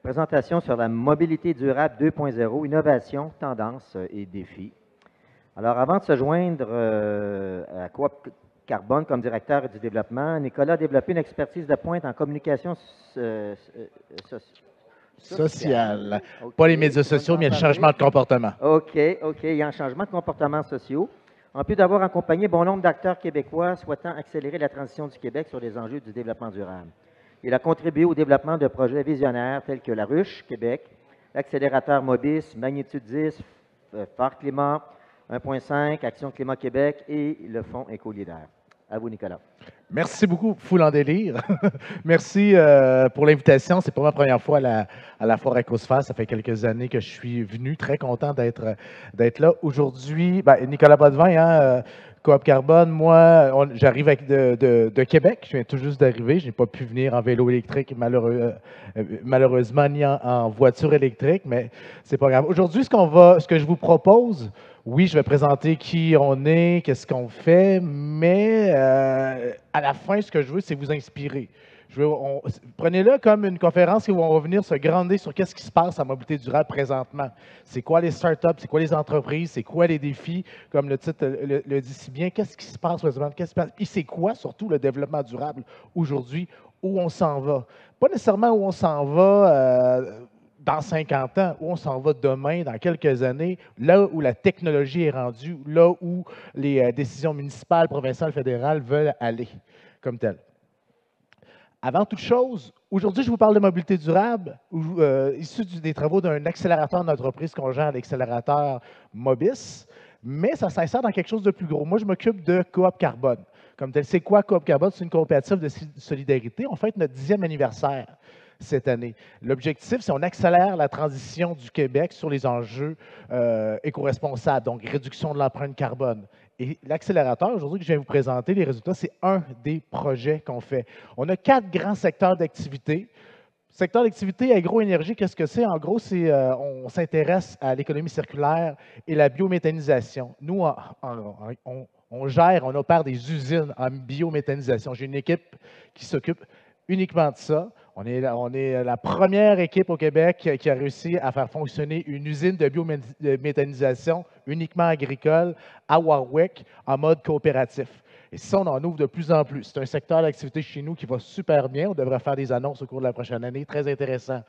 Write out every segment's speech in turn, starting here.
Présentation sur la mobilité durable 2.0, innovation, tendance et défis. Alors, avant de se joindre à Coop Carbone comme directeur du développement, Nicolas a développé une expertise de pointe en communication Sociale. OK. Pas les médias Tu vas nous sociaux, en mais le parler. changement de comportement. OK. Il y a un changement de comportement sociaux. En plus d'avoir accompagné bon nombre d'acteurs québécois souhaitant accélérer la transition du Québec sur les enjeux du développement durable. Il a contribué au développement de projets visionnaires tels que la Ruche, Québec, l'accélérateur Mobis, Magnitude 10, Phare Climat, 1.5, Action Climat Québec et le Fonds Éco-Leader. À vous, Nicolas. Merci beaucoup, Foule en délire. Merci pour l'invitation. C'est pas ma première fois à la Foire Ecosphère. Ça fait quelques années que je suis venu. Très content d'être là. Aujourd'hui, Nicolas Potvin, Coop Carbone, moi, j'arrive de Québec. Je viens tout juste d'arriver. Je n'ai pas pu venir en vélo électrique, malheureusement, ni en voiture électrique, mais c'est pas grave. Aujourd'hui, ce que je vous propose, oui, je vais présenter qui on est, qu'est-ce qu'on fait, mais à la fin, ce que je veux, c'est vous inspirer. Prenez-le comme une conférence où on va venir se grander sur qu'est-ce qui se passe en mobilité durable présentement. C'est quoi les startups, c'est quoi les entreprises, c'est quoi les défis, comme le titre le dit si bien, qu'est-ce qui se passe présentement, puis c'est quoi surtout le développement durable aujourd'hui, où on s'en va. Pas nécessairement où on s'en va dans 50 ans, où on s'en va demain, dans quelques années, là où la technologie est rendue, là où les décisions municipales, provinciales, fédérales veulent aller comme telles. Avant toute chose, aujourd'hui, je vous parle de mobilité durable, issue des travaux d'un accélérateur d'entreprise qu'on gère, l'accélérateur Mobis, mais ça s'insère dans quelque chose de plus gros. Moi, je m'occupe de Coop Carbone. Comme tel, c'est quoi Coop Carbone? C'est une coopérative de solidarité. On fête notre 10e anniversaire cette année. L'objectif, c'est qu'on accélère la transition du Québec sur les enjeux éco-responsables, donc réduction de l'empreinte carbone. Et l'accélérateur, aujourd'hui, que je viens vous présenter, les résultats, c'est un des projets qu'on fait. On a 4 grands secteurs d'activité. Secteur d'activité agroénergie, qu'est-ce que c'est? En gros, on s'intéresse à l'économie circulaire et la biométhanisation. Nous, on opère des usines en biométhanisation. J'ai une équipe qui s'occupe uniquement de ça. On est la première équipe au Québec qui a réussi à faire fonctionner une usine de biométhanisation uniquement agricole à Warwick en mode coopératif. Et ça, on en ouvre de plus en plus. C'est un secteur d'activité chez nous qui va super bien. On devrait faire des annonces au cours de la prochaine année. Très intéressant.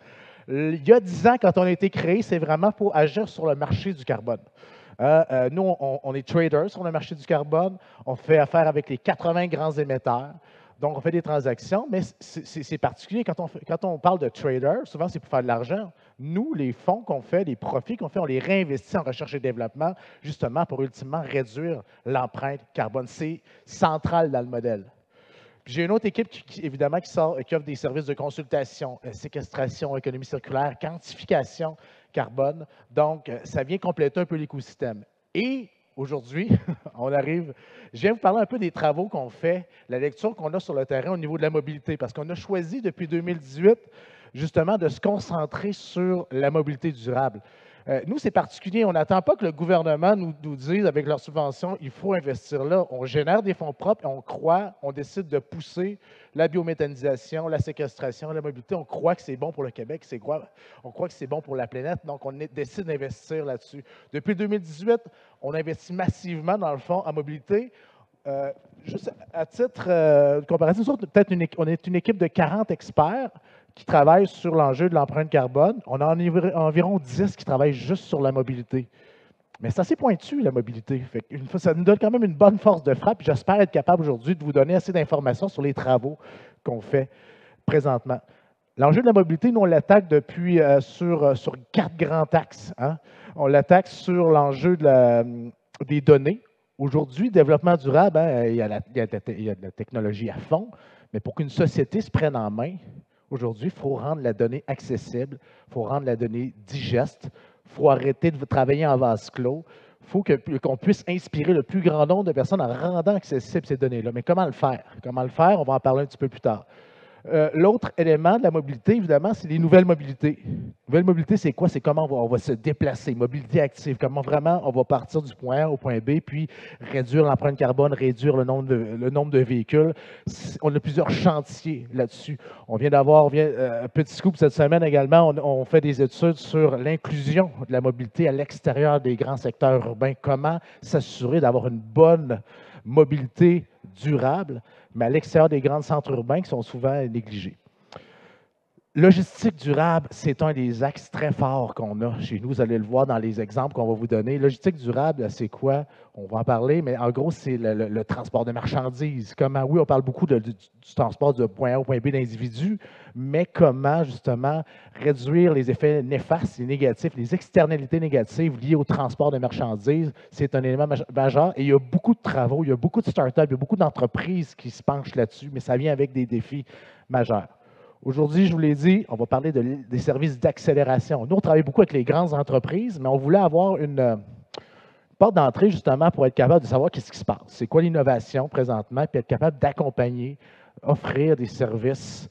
Il y a 10 ans, quand on a été créé, c'est vraiment pour agir sur le marché du carbone. Nous, on est traders sur le marché du carbone. On fait affaire avec les 80 grands émetteurs. Donc, on fait des transactions, mais c'est particulier. Quand on parle de trader, souvent, c'est pour faire de l'argent. Nous, les fonds qu'on fait, les profits qu'on fait, on les réinvestit en recherche et développement, justement pour ultimement réduire l'empreinte carbone. C'est central dans le modèle. J'ai une autre équipe, évidemment, qui offre des services de consultation, séquestration, économie circulaire, quantification carbone. Donc, ça vient compléter un peu l'écosystème. Et aujourd'hui, je viens vous parler un peu des travaux qu'on fait, la lecture qu'on a sur le terrain au niveau de la mobilité, parce qu'on a choisi depuis 2018, justement, de se concentrer sur la mobilité durable. Nous, c'est particulier. On n'attend pas que le gouvernement nous dise, avec leurs subventions, il faut investir là. On génère des fonds propres et on décide de pousser la biométhanisation, la séquestration, la mobilité. On croit que c'est bon pour le Québec, on croit que c'est bon pour la planète, donc on décide d'investir là-dessus. Depuis 2018, on investit massivement, dans le fond, en mobilité. Juste à titre comparatif, on est une équipe de 40 experts qui travaillent sur l'enjeu de l'empreinte carbone. On a environ 10 qui travaillent juste sur la mobilité. Mais c'est assez pointu, la mobilité. Ça nous donne quand même une bonne force de frappe. J'espère être capable aujourd'hui de vous donner assez d'informations sur les travaux qu'on fait présentement. L'enjeu de la mobilité, nous, on l'attaque depuis sur 4 grands axes. Hein? On l'attaque sur l'enjeu des données. Aujourd'hui, développement durable, hein, il y a de la technologie à fond, mais pour qu'une société se prenne en main, aujourd'hui, il faut rendre la donnée accessible, il faut rendre la donnée digeste, il faut arrêter de travailler en vase clos, il faut qu'on puisse inspirer le plus grand nombre de personnes en rendant accessibles ces données-là. Mais comment le faire? Comment le faire? On va en parler un petit peu plus tard. L'autre élément de la mobilité, évidemment, c'est les nouvelles mobilités. Nouvelle mobilité, c'est quoi? C'est comment on va se déplacer, mobilité active, comment vraiment on va partir du point A au point B, puis réduire l'empreinte carbone, réduire le nombre de véhicules. On a plusieurs chantiers là-dessus. On vient d'avoir, petit scoop cette semaine également, on fait des études sur l'inclusion de la mobilité à l'extérieur des grands secteurs urbains. Comment s'assurer d'avoir une bonne mobilité durable, mais à l'extérieur des grands centres urbains qui sont souvent négligés. Logistique durable, c'est un des axes très forts qu'on a chez nous. Vous allez le voir dans les exemples qu'on va vous donner. Logistique durable, c'est quoi? On va en parler, mais en gros, c'est le transport de marchandises. Comment, oui, on parle beaucoup du transport de point A au point B d'individus, mais comment, justement, réduire les effets néfastes et négatifs, les externalités négatives liées au transport de marchandises. C'est un élément majeur. Et il y a beaucoup de travaux, il y a beaucoup de startups, il y a beaucoup d'entreprises qui se penchent là-dessus, mais ça vient avec des défis majeurs. Aujourd'hui, je vous l'ai dit, on va parler des services d'accélération. Nous, on travaille beaucoup avec les grandes entreprises, mais on voulait avoir une porte d'entrée, justement, pour être capable de savoir qu'est-ce qui se passe. C'est quoi l'innovation présentement, puis être capable d'accompagner, offrir des services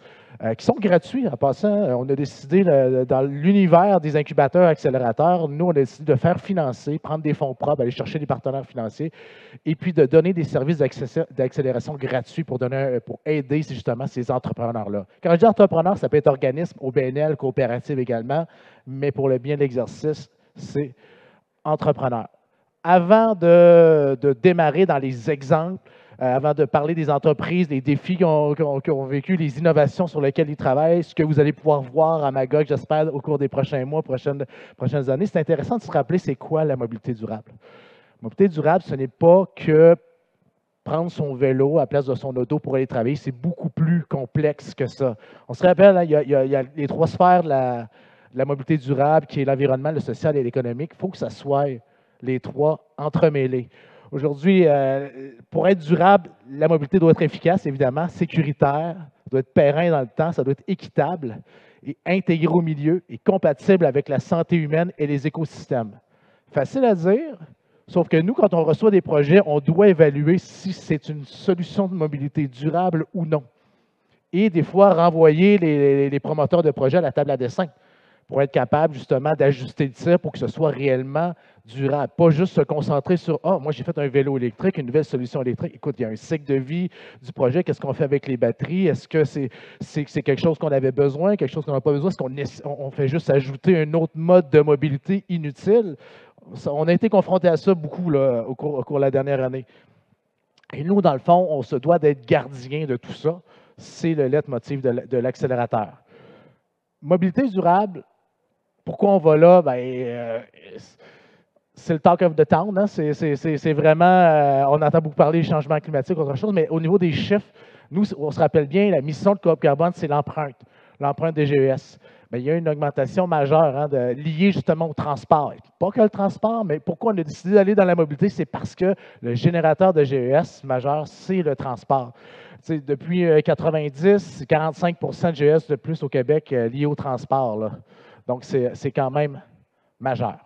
qui sont gratuits. En passant, on a décidé, dans l'univers des incubateurs accélérateurs, nous, on a décidé de faire financer, prendre des fonds propres, aller chercher des partenaires financiers, et puis de donner des services d'accélération gratuits pour aider justement ces entrepreneurs-là. Quand je dis entrepreneurs, ça peut être organisme, OBNL, coopérative également, mais pour le bien de l'exercice, c'est entrepreneur. Avant de démarrer dans les exemples, avant de parler des entreprises, des défis qu'ils ont vécu, les innovations sur lesquelles ils travaillent, ce que vous allez pouvoir voir à Magog, j'espère, au cours des prochains mois, prochaines années, c'est intéressant de se rappeler c'est quoi la mobilité durable. La mobilité durable, ce n'est pas que prendre son vélo à la place de son auto pour aller travailler, c'est beaucoup plus complexe que ça. On se rappelle, hein, il y a les trois sphères de la mobilité durable, qui est l'environnement, le social et l'économique. Il faut que ça soit les trois entremêlés. Aujourd'hui, pour être durable, la mobilité doit être efficace, évidemment, sécuritaire, doit être périn dans le temps, ça doit être équitable et intégré au milieu et compatible avec la santé humaine et les écosystèmes. Facile à dire, sauf que nous, quand on reçoit des projets, on doit évaluer si c'est une solution de mobilité durable ou non. Et des fois, renvoyer les promoteurs de projets à la table à dessin pour être capable, justement, d'ajuster le tir pour que ce soit réellement durable. Pas juste se concentrer sur « Ah, moi, j'ai fait un vélo électrique, une nouvelle solution électrique. Écoute, il y a un cycle de vie du projet. Qu'est-ce qu'on fait avec les batteries? Est-ce que c'est quelque chose qu'on avait besoin, quelque chose qu'on n'a pas besoin? Est-ce qu'on fait juste ajouter un autre mode de mobilité inutile? » On a été confronté à ça beaucoup là, au cours de la dernière année. Et nous, dans le fond, on se doit d'être gardien de tout ça. C'est le leitmotiv de l'accélérateur. Mobilité durable, pourquoi on va là? C'est le talk of the town. Hein? C'est vraiment, on entend beaucoup parler du changement climatique, autre chose, mais au niveau des chiffres, nous, on se rappelle bien, la mission de Coop Carbone, c'est l'empreinte des GES. Mais il y a une augmentation majeure liée justement au transport. Pas que le transport, mais pourquoi on a décidé d'aller dans la mobilité, c'est parce que le générateur de GES majeur, c'est le transport. T'sais, depuis 90, 45 de GES de plus au Québec liés au transport. Là. Donc, c'est quand même majeur.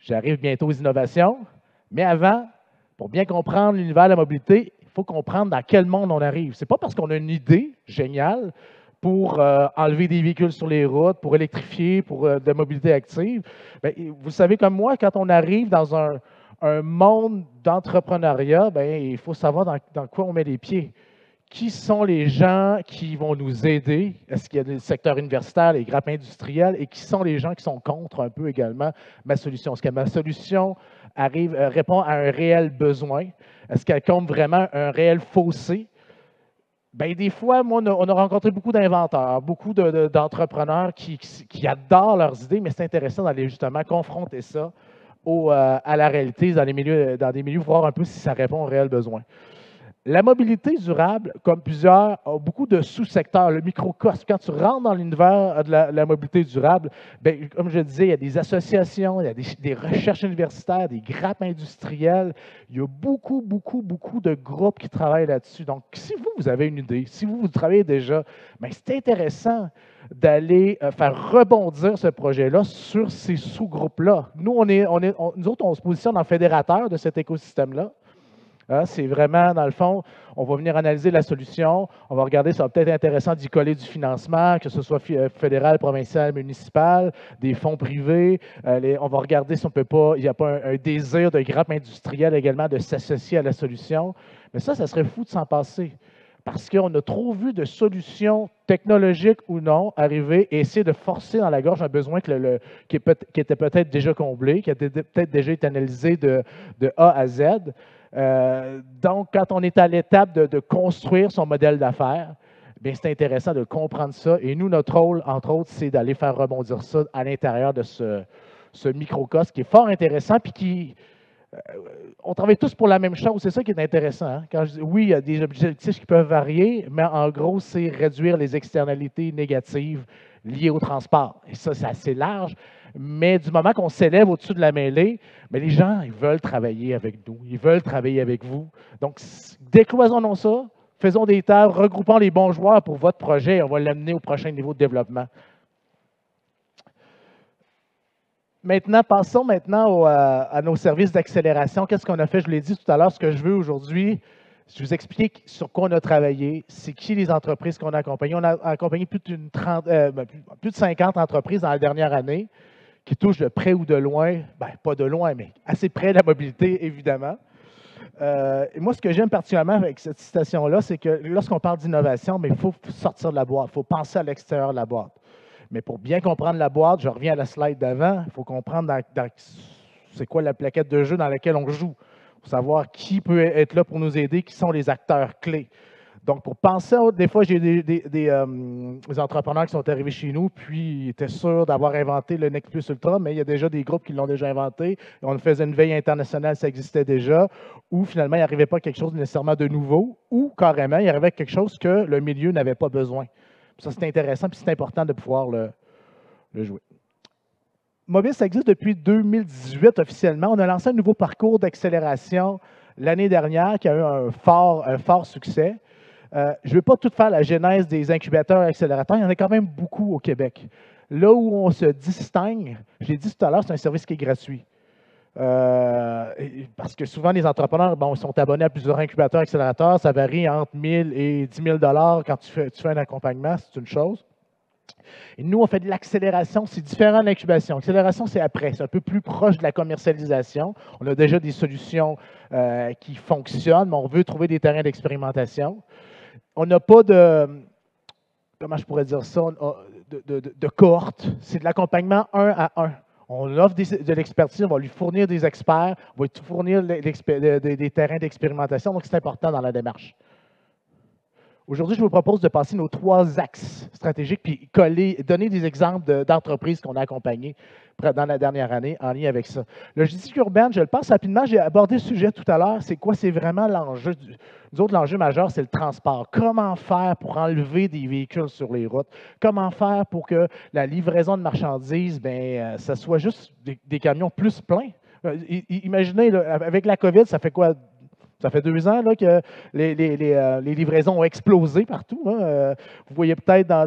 J'arrive bientôt aux innovations, mais avant, pour bien comprendre l'univers de la mobilité, il faut comprendre dans quel monde on arrive. Ce n'est pas parce qu'on a une idée géniale pour enlever des véhicules sur les routes, pour électrifier, pour de la mobilité active. Bien, vous savez comme moi, quand on arrive dans un monde d'entrepreneuriat, il faut savoir dans quoi on met les pieds. Qui sont les gens qui vont nous aider? Est-ce qu'il y a le secteur universitaire, les grappes industrielles? Et qui sont les gens qui sont contre un peu également ma solution? Est-ce que ma solution répond à un réel besoin? Est-ce qu'elle comble vraiment un réel fossé? Bien, des fois, moi, on a rencontré beaucoup d'inventeurs, beaucoup d'entrepreneurs qui adorent leurs idées, mais c'est intéressant d'aller justement confronter ça à la réalité dans des milieux, voir un peu si ça répond aux réels besoins. La mobilité durable, comme plusieurs, a beaucoup de sous-secteurs, le microcosme. Quand tu rentres dans l'univers de la mobilité durable, bien, comme je disais, il y a des associations, il y a des recherches universitaires, des grappes industrielles. Il y a beaucoup de groupes qui travaillent là-dessus. Donc, si vous avez une idée, si vous travaillez déjà, bien, c'est intéressant d'aller faire rebondir ce projet-là sur ces sous-groupes-là. Nous autres, on se positionne en fédérateur de cet écosystème-là. C'est vraiment, dans le fond, on va venir analyser la solution, on va regarder, ça va peut-être être intéressant d'y coller du financement, que ce soit fédéral, provincial, municipal, des fonds privés. On va regarder si on peut pas, il n'y a pas un désir de grappe industrielle également de s'associer à la solution. Mais ça serait fou de s'en passer. Parce qu'on a trop vu de solutions technologiques ou non arriver et essayer de forcer dans la gorge un besoin qui était peut-être déjà comblé, qui a peut-être déjà été analysé de A à Z. Donc, quand on est à l'étape de construire son modèle d'affaires, bien, c'est intéressant de comprendre ça. Et nous, notre rôle, entre autres, c'est d'aller faire rebondir ça à l'intérieur de ce microcosme qui est fort intéressant puis qui... on travaille tous pour la même chose, c'est ça qui est intéressant. Hein? Quand je dis, oui, il y a des objectifs qui peuvent varier, mais en gros, c'est réduire les externalités négatives liées au transport. Et ça, c'est assez large, mais du moment qu'on s'élève au-dessus de la mêlée, mais les gens, ils veulent travailler avec nous, ils veulent travailler avec vous. Donc, décloisonnons ça, faisons des tables, regroupons les bons joueurs pour votre projet et on va l'amener au prochain niveau de développement. Maintenant, passons maintenant à nos services d'accélération. Qu'est-ce qu'on a fait? Je vous l'ai dit tout à l'heure, ce que je veux aujourd'hui, je vous explique sur quoi on a travaillé, c'est qui les entreprises qu'on a accompagnées. On a accompagné plus de 50 entreprises dans la dernière année qui touchent de près ou de loin, bien, pas de loin, mais assez près de la mobilité, évidemment. Et moi, ce que j'aime particulièrement avec cette citation-là, c'est que lorsqu'on parle d'innovation, mais il faut sortir de la boîte, il faut penser à l'extérieur de la boîte. Mais pour bien comprendre la boîte, je reviens à la slide d'avant, il faut comprendre c'est quoi la plaquette de jeu dans laquelle on joue. Il faut savoir qui peut être là pour nous aider, qui sont les acteurs clés. Donc, pour penser, des fois, j'ai des entrepreneurs qui sont arrivés chez nous, puis ils étaient sûrs d'avoir inventé le Nextplus Ultra, mais il y a déjà des groupes qui l'ont déjà inventé. Et on faisait une veille internationale, ça existait déjà, ou finalement, il n'arrivait pas à quelque chose nécessairement de nouveau, ou carrément, il arrivait à quelque chose que le milieu n'avait pas besoin. Ça, c'est intéressant, puis c'est important de pouvoir le jouer. Mobile, ça existe depuis 2018 officiellement. On a lancé un nouveau parcours d'accélération l'année dernière qui a eu un fort succès. Je ne vais pas tout faire la genèse des incubateurs et accélérateurs. Il y en a quand même beaucoup au Québec. Là où on se distingue, je l'ai dit tout à l'heure, c'est un service qui est gratuit. Parce que souvent, les entrepreneurs sont abonnés à plusieurs incubateurs, accélérateurs. Ça varie entre 1 000 et 10 000 quand tu fais un accompagnement, c'est une chose. Et nous, on fait de l'accélération, c'est différent de l'incubation. L'accélération, c'est après, c'est un peu plus proche de la commercialisation. On a déjà des solutions qui fonctionnent, mais on veut trouver des terrains d'expérimentation. On n'a pas de, comment je pourrais dire ça, de cohorte. C'est de l'accompagnement 1 à 1. On offre de l'expertise, on va lui fournir des experts, on va lui fournir des terrains d'expérimentation, donc c'est important dans la démarche. Aujourd'hui, je vous propose de passer nos 3 axes stratégiques, puis donner des exemples d'entreprises qu'on a accompagnées dans la dernière année en lien avec ça. Logistique urbaine, je le passe rapidement, j'ai abordé le sujet tout à l'heure, c'est quoi? C'est vraiment l'enjeu. Nous autres, l'enjeu majeur, c'est le transport. Comment faire pour enlever des véhicules sur les routes? Comment faire pour que la livraison de marchandises, ça soit juste des camions plus pleins? Imaginez, là, avec la COVID, ça fait quoi? Ça fait 2 ans là, que les livraisons ont explosé partout. Hein. Vous voyez peut-être dans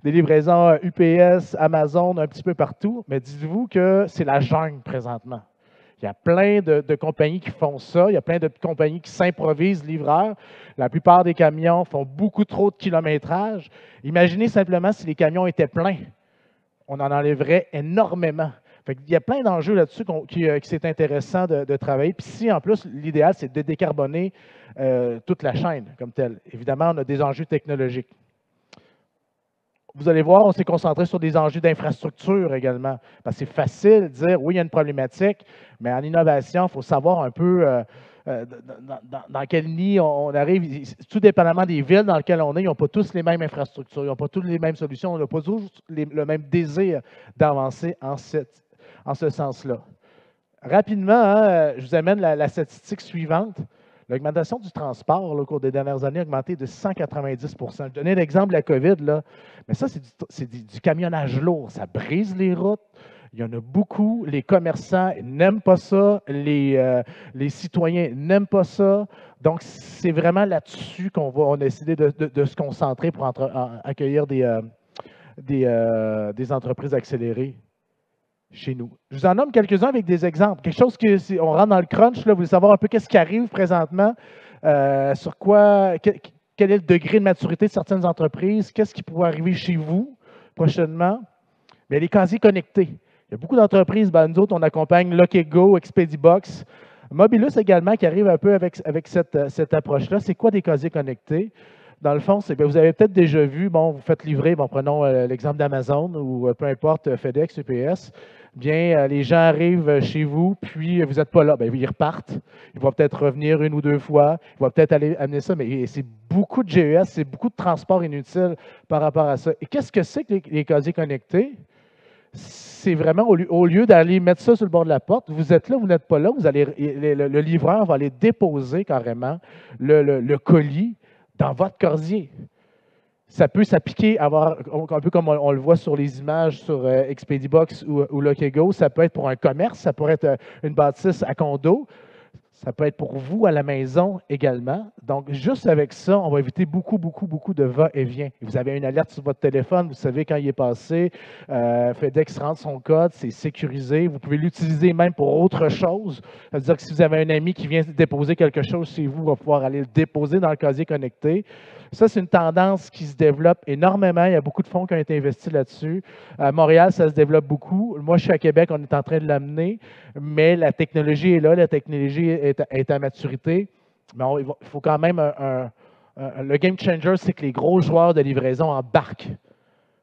des livraisons UPS, Amazon, un petit peu partout, mais dites-vous que c'est la jungle présentement. Il y a plein de compagnies qui font ça, il y a plein de compagnies qui s'improvisent livreurs. La plupart des camions font beaucoup trop de kilométrage. Imaginez simplement si les camions étaient pleins. On en enlèverait énormément. Il y a plein d'enjeux là-dessus qui c'est intéressant de travailler. Puis si, en plus, l'idéal, c'est de décarboner toute la chaîne comme telle. Évidemment, on a des enjeux technologiques. Vous allez voir, on s'est concentré sur des enjeux d'infrastructure également. Parce que c'est facile de dire, oui, il y a une problématique, mais en innovation, il faut savoir un peu dans quel nid on arrive. Tout dépendamment des villes dans lesquelles on est, ils n'ont pas tous les mêmes infrastructures, ils n'ont pas toutes les mêmes solutions, on n'a pas tous le même désir d'avancer en ce sens-là. Rapidement, hein, je vous amène la statistique suivante. L'augmentation du transport au cours des dernières années a augmenté de 190 %. Je donnais l'exemple de la COVID, là, mais ça, c'est du camionnage lourd. Ça brise les routes. Il y en a beaucoup. Les commerçants n'aiment pas ça. Les citoyens n'aiment pas ça. Donc, c'est vraiment là-dessus qu'on a décidé de se concentrer pour accueillir des entreprises accélérées. chez nous. Je vous en nomme quelques-uns avec des exemples. Quelque chose que, si on rentre dans le crunch, là, vous voulez savoir un peu qu'est-ce qui arrive présentement, sur quoi, quel est le degré de maturité de certaines entreprises, qu'est-ce qui pourrait arriver chez vous prochainement. Bien, les casiers connectés. Il y a beaucoup d'entreprises, ben, nous autres, on accompagne Lock&Go, Expedibox, Mobilus également, qui arrive un peu avec cette approche-là. C'est quoi des casiers connectés? Dans le fond, vous avez peut-être déjà vu, bon, vous faites livrer, bon, prenons l'exemple d'Amazon ou peu importe, FedEx, UPS. Bien, les gens arrivent chez vous, puis vous n'êtes pas là. Bien, ils repartent. Ils vont peut-être revenir une ou deux fois. Ils vont peut-être aller amener ça, mais c'est beaucoup de GES, c'est beaucoup de transport inutile par rapport à ça. Et qu'est-ce que c'est que les casiers connectés? C'est vraiment, au lieu d'aller mettre ça sur le bord de la porte, vous êtes là, vous n'êtes pas là, vous allez, le livreur va aller déposer carrément le colis dans votre casier. Ça peut s'appliquer, un peu comme on le voit sur les images sur Expedibox ou Lock&Go, ça peut être pour un commerce, ça pourrait être une bâtisse à condo, ça peut être pour vous à la maison également. Donc, juste avec ça, on va éviter beaucoup de va-et-vient. Vous avez une alerte sur votre téléphone, vous savez quand il est passé, FedEx rentre son code, c'est sécurisé. Vous pouvez l'utiliser même pour autre chose. C'est-à-dire que si vous avez un ami qui vient déposer quelque chose chez vous, il va pouvoir aller le déposer dans le casier connecté. Ça, c'est une tendance qui se développe énormément. Il y a beaucoup de fonds qui ont été investis là-dessus. À Montréal, ça se développe beaucoup. Moi, je suis à Québec, on est en train de l'amener, mais la technologie est là, la technologie est à maturité. Mais il faut quand même le game changer, c'est que les gros joueurs de livraison embarquent.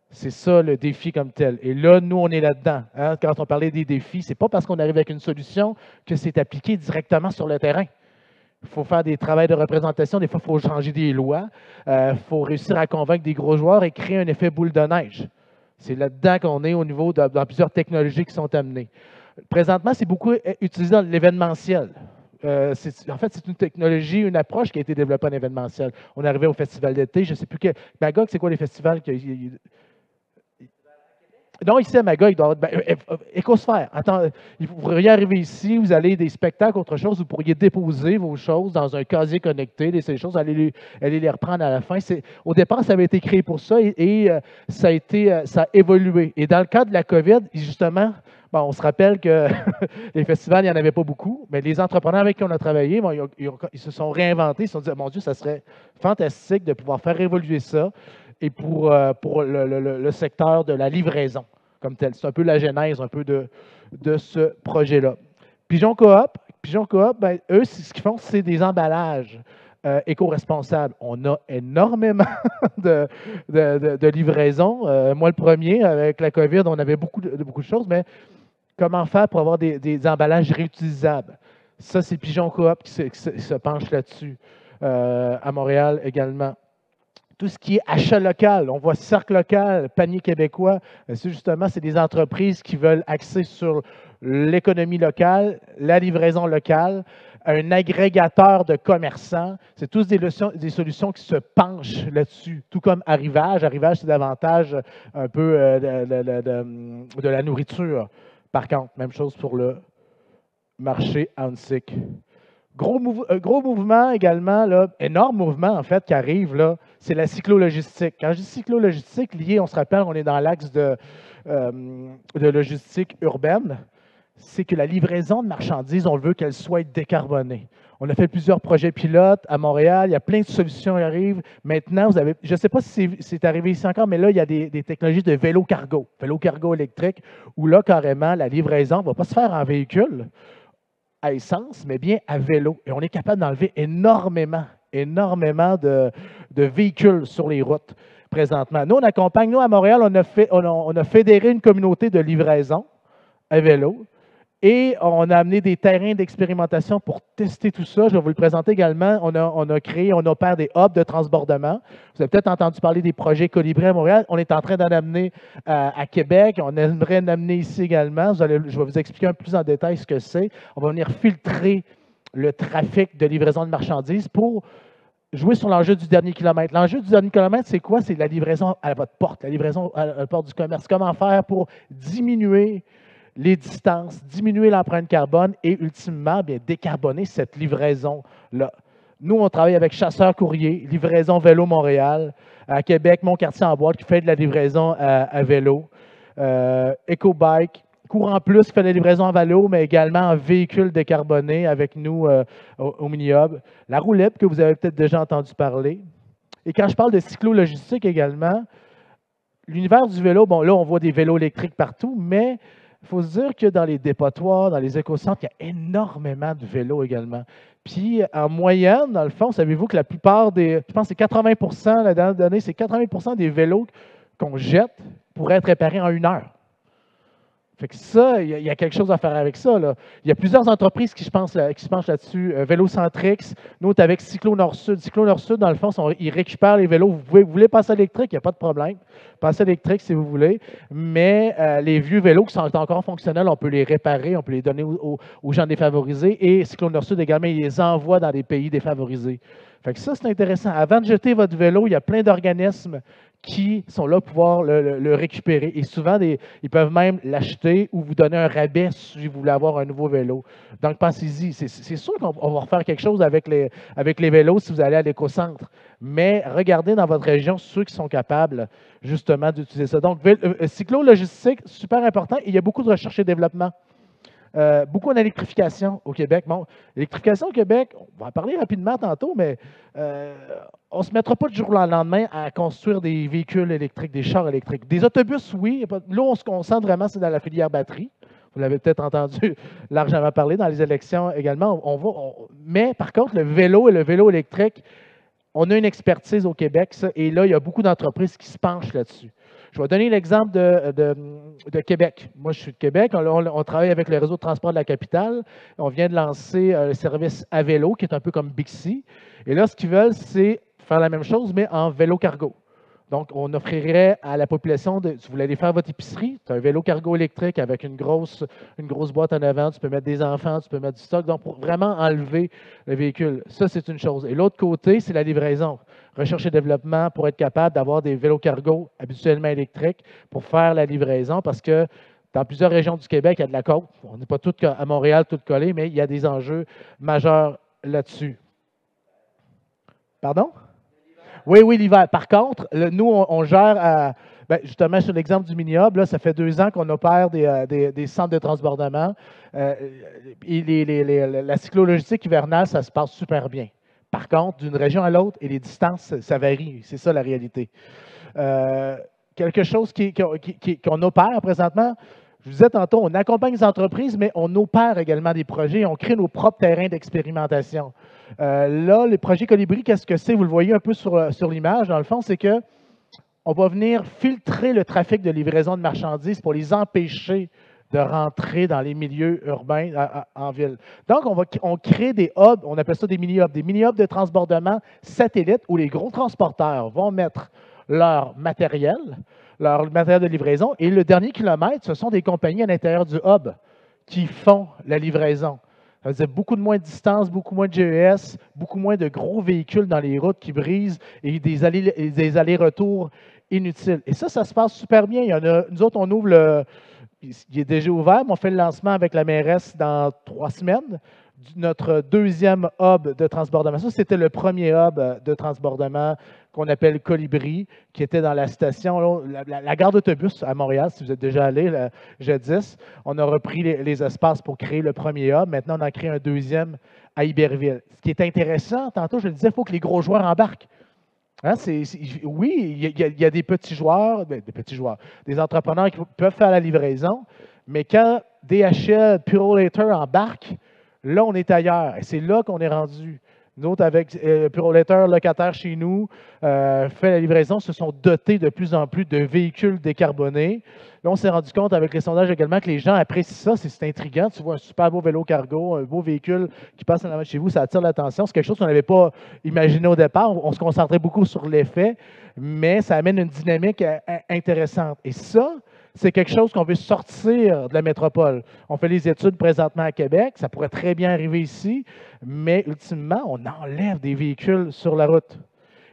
C'est ça le défi comme tel. Et là, nous, on est là-dedans. Hein? Quand on parlait des défis, ce n'est pas parce qu'on arrive avec une solution que c'est appliqué directement sur le terrain. Il faut faire des travaux de représentation. Des fois, il faut changer des lois. Il faut réussir à convaincre des gros joueurs et créer un effet boule de neige. C'est là-dedans qu'on est au niveau dans plusieurs technologies qui sont amenées. Présentement, c'est beaucoup utilisé dans l'événementiel. En fait, c'est une technologie, une approche qui a été développée en événementiel. On est arrivé au festival d'été, je ne sais plus quel. Magog, c'est quoi les festivals? Non, ici à Magog, il doit avoir Écosphère. Attends, vous pourriez arriver ici, vous allez des spectacles, autre chose, vous pourriez déposer vos choses dans un casier connecté, ces choses, allez les reprendre à la fin. Au départ, ça avait été créé pour ça et ça a évolué. Et dans le cadre de la COVID, justement, bon, on se rappelle que les festivals, il n'y en avait pas beaucoup, mais les entrepreneurs avec qui on a travaillé, bon, ils se sont réinventés, ils se sont dit, mon Dieu, ça serait fantastique de pouvoir faire évoluer ça. Et pour le secteur de la livraison comme tel. C'est un peu la genèse un peu de ce projet-là. Pigeon Coop, ben, eux, ce qu'ils font, c'est des emballages éco-responsables. On a énormément de livraisons. Moi, le premier, avec la COVID, on avait beaucoup de choses, mais comment faire pour avoir des emballages réutilisables? Ça, c'est Pigeon Coop qui se penche là-dessus, à Montréal également. Tout ce qui est achat local, on voit Cercle local, Panier québécois, c'est des entreprises qui veulent axer sur l'économie locale, la livraison locale, un agrégateur de commerçants. C'est tous des solutions qui se penchent là-dessus, tout comme Arrivage. Arrivage, c'est davantage un peu de la nourriture. Par contre, même chose pour le marché Hansik. Gros mouvement également, là, énorme mouvement en fait qui arrive, là, c'est la cyclo-logistique. Quand je dis cyclo-logistique, lié, on se rappelle, on est dans l'axe de logistique urbaine, c'est que la livraison de marchandises, on veut qu'elle soit décarbonée. On a fait plusieurs projets pilotes à Montréal, il y a plein de solutions qui arrivent. Maintenant, je ne sais pas si c'est arrivé ici encore, mais là, il y a des technologies de vélo cargo électrique, où là, carrément, la livraison ne va pas se faire en véhicule à essence, mais bien à vélo. Et on est capable d'enlever énormément de véhicules sur les routes présentement. Nous, on accompagne, nous, à Montréal, on a fédéré une communauté de livraison à vélo et on a amené des terrains d'expérimentation pour tester tout ça. Je vais vous le présenter également. On opère des hubs de transbordement. Vous avez peut-être entendu parler des projets Colibri à Montréal. On est en train d'en amener à Québec. On aimerait en amener ici également. Je vais vous expliquer un peu plus en détail ce que c'est. On va venir filtrer le trafic de livraison de marchandises pour jouer sur l'enjeu du dernier kilomètre. L'enjeu du dernier kilomètre, c'est quoi? C'est la livraison à votre porte, la livraison à la porte du commerce. Comment faire pour diminuer les distances, diminuer l'empreinte carbone et ultimement bien, décarboner cette livraison-là. Nous, on travaille avec Chasseurs Courrier, Livraison Vélo Montréal, à Québec, Mon Quartier en Boîte qui fait de la livraison à vélo, EcoBike, Courant Plus qui fait la livraison en vélo, mais également en véhicule décarboné avec nous au Mini-Hub. La roue libre que vous avez peut-être déjà entendu parler. Et quand je parle de cyclo-logistique également, l'univers du vélo, bon là on voit des vélos électriques partout, mais il faut se dire que dans les dépotoirs, dans les écocentres, il y a énormément de vélos également. Puis en moyenne, dans le fond, savez-vous que la plupart des, je pense que c'est 80%, la dernière donnée, c'est 80% des vélos qu'on jette pourraient être réparés en 1 heure. Fait que ça, il y a quelque chose à faire avec ça, là. Il y a plusieurs entreprises qui se penchent là-dessus. Vélocentrix, nous, on est avec Cyclo Nord-Sud. Cyclo Nord-Sud, dans le fond, ils récupèrent les vélos. Vous voulez passer électrique, il n'y a pas de problème. Passer électrique si vous voulez. Mais les vieux vélos qui sont encore fonctionnels, on peut les réparer, on peut les donner aux gens défavorisés. Et Cyclo Nord-Sud également, ils les envoient dans des pays défavorisés. Fait que ça, c'est intéressant. Avant de jeter votre vélo, il y a plein d'organismes qui sont là pour pouvoir le récupérer. Et souvent, ils peuvent même l'acheter ou vous donner un rabais si vous voulez avoir un nouveau vélo. Donc, pensez-y. C'est sûr qu'on va refaire quelque chose avec les vélos si vous allez à l'écocentre. Mais regardez dans votre région ceux qui sont capables, justement, d'utiliser ça. Donc, cyclo-logistique, super important. Il y a beaucoup de recherche et développement. Beaucoup en électrification au Québec. Bon, l'électrification au Québec, on va en parler rapidement tantôt, mais on ne se mettra pas du jour au lendemain à construire des véhicules électriques, des chars électriques. Des autobus, oui. Là, on se concentre vraiment, c'est dans la filière batterie. Vous l'avez peut-être entendu largement parler dans les élections également. Mais par contre, le vélo et le vélo électrique, on a une expertise au Québec, ça, et là, il y a beaucoup d'entreprises qui se penchent là-dessus. Je vais donner l'exemple de Québec. Moi, je suis de Québec. On travaille avec le réseau de transport de la capitale. On vient de lancer le service à vélo, qui est un peu comme Bixi. Et là, ce qu'ils veulent, c'est faire la même chose, mais en vélo cargo. Donc, on offrirait à la population, si vous voulez aller faire votre épicerie, tu as un vélo cargo électrique avec une grosse boîte en avant, tu peux mettre des enfants, tu peux mettre du stock, donc pour vraiment enlever le véhicule. Ça, c'est une chose. Et l'autre côté, c'est la livraison. Recherche et développement pour être capable d'avoir des vélos cargo habituellement électriques pour faire la livraison, parce que dans plusieurs régions du Québec, il y a de la côte. On n'est pas tous à Montréal, tout collés, mais il y a des enjeux majeurs là-dessus. Pardon? Oui, l'hiver. Par contre, nous, on gère, justement, sur l'exemple du Mini-Hub, là, ça fait 2 ans qu'on opère des centres de transbordement. La cyclo-logistique hivernale, ça se passe super bien. Par contre, d'une région à l'autre, et les distances, ça varie. C'est ça la réalité. Quelque chose qu'on opère présentement, je vous disais tantôt, on accompagne les entreprises, mais on opère également des projets. On crée nos propres terrains d'expérimentation. Là, les projets Colibri, qu'est-ce que c'est? Vous le voyez un peu sur l'image. Dans le fond, c'est qu'on va venir filtrer le trafic de livraison de marchandises pour les empêcher de rentrer dans les milieux urbains en ville. Donc, on crée des hubs, on appelle ça des mini-hubs de transbordement satellites où les gros transporteurs vont mettre leur matériel de livraison, et le dernier kilomètre, ce sont des compagnies à l'intérieur du hub qui font la livraison. Ça veut dire beaucoup de moins de distance, beaucoup moins de GES, beaucoup moins de gros véhicules dans les routes qui brisent et des allers-retours inutiles. Et ça se passe super bien. Nous autres, on ouvre il est déjà ouvert, mais on fait le lancement avec la mairesse dans 3 semaines. Notre deuxième hub de transbordement. Ça, c'était le premier hub de transbordement qu'on appelle Colibri, qui était dans la station, la gare d'autobus à Montréal, si vous êtes déjà allé, jadis. On a repris les espaces pour créer le premier hub. Maintenant, on en crée un deuxième à Iberville. Ce qui est intéressant, tantôt, je le disais, il faut que les gros joueurs embarquent. Hein, oui, il y a des petits joueurs, des entrepreneurs qui peuvent faire la livraison, mais quand DHL, Purolator embarquent, là, on est ailleurs. Et c'est là qu'on est rendu. Nous autres, avec Purolator, locataire chez nous, fait la livraison, se sont dotés de plus en plus de véhicules décarbonés. Là, on s'est rendu compte avec les sondages également que les gens apprécient ça. C'est intriguant. Tu vois un super beau vélo cargo, un beau véhicule qui passe en avant de chez vous, ça attire l'attention. C'est quelque chose qu'on n'avait pas imaginé au départ. On se concentrait beaucoup sur l'effet, mais ça amène une dynamique intéressante. Et ça, c'est quelque chose qu'on veut sortir de la métropole. On fait les études présentement à Québec, ça pourrait très bien arriver ici, mais ultimement, on enlève des véhicules sur la route.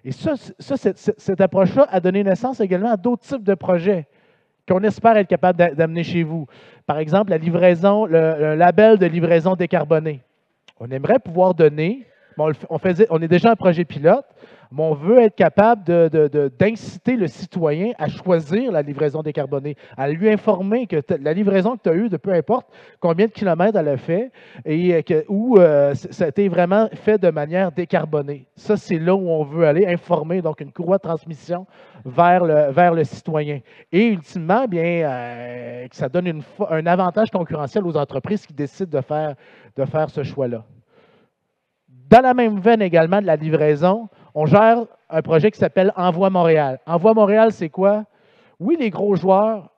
Et cette approche-là a donné naissance également à d'autres types de projets qu'on espère être capable d'amener chez vous. Par exemple, la livraison, le label de livraison décarbonée. On aimerait pouvoir donner mais on est déjà un projet pilote, mais on veut être capable d'inciter le citoyen à choisir la livraison décarbonée, à lui informer que la livraison que tu as eue, de peu importe combien de kilomètres elle a fait, et où ça a été vraiment fait de manière décarbonée. Ça, c'est là où on veut aller, informer, donc une courroie de transmission vers le citoyen. Et ultimement, bien, que ça donne un avantage concurrentiel aux entreprises qui décident de faire ce choix-là. Dans la même veine également de la livraison, on gère un projet qui s'appelle Envoi Montréal. Envoi Montréal, c'est quoi? Oui, les gros joueurs,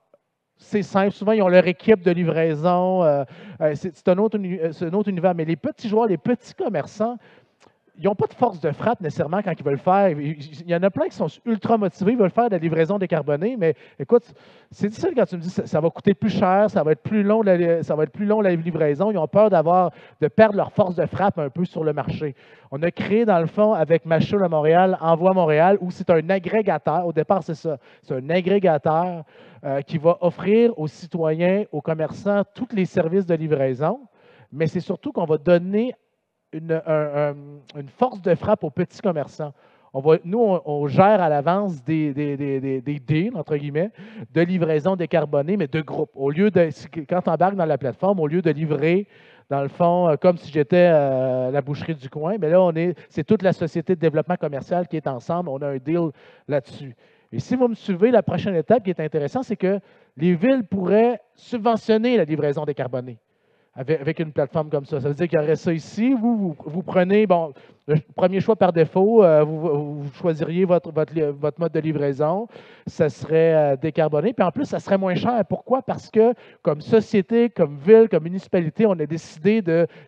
c'est simple. Souvent, ils ont leur équipe de livraison. C'est un autre univers. Mais les petits joueurs, les petits commerçants, ils n'ont pas de force de frappe nécessairement quand ils veulent faire. Il y en a plein qui sont ultra motivés, ils veulent faire de la livraison décarbonée, mais écoute, c'est difficile quand tu me dis que ça va coûter plus cher, ça va être plus long la livraison. Ils ont peur de perdre leur force de frappe un peu sur le marché. On a créé, dans le fond, avec Machine à Montréal, Envoi Montréal, où c'est un agrégateur. Au départ, c'est ça. C'est un agrégateur qui va offrir aux citoyens, aux commerçants, tous les services de livraison, mais c'est surtout qu'on va donner une force de frappe aux petits commerçants. Nous, on gère à l'avance des deals, entre guillemets, de livraison décarbonée, mais de groupe. Quand tu embarques dans la plateforme, au lieu de livrer, dans le fond, comme si j'étais la boucherie du coin, mais là, c'est toute la société de développement commercial qui est ensemble. On a un deal là-dessus. Et si vous me suivez, la prochaine étape qui est intéressante, c'est que les villes pourraient subventionner la livraison décarbonée avec une plateforme comme ça. Ça veut dire qu'il y aurait ça ici. Vous prenez, bon, le premier choix par défaut, vous choisiriez votre mode de livraison. Ça serait décarboné. Puis en plus, ça serait moins cher. Pourquoi? Parce que comme société, comme ville, comme municipalité, on a décidé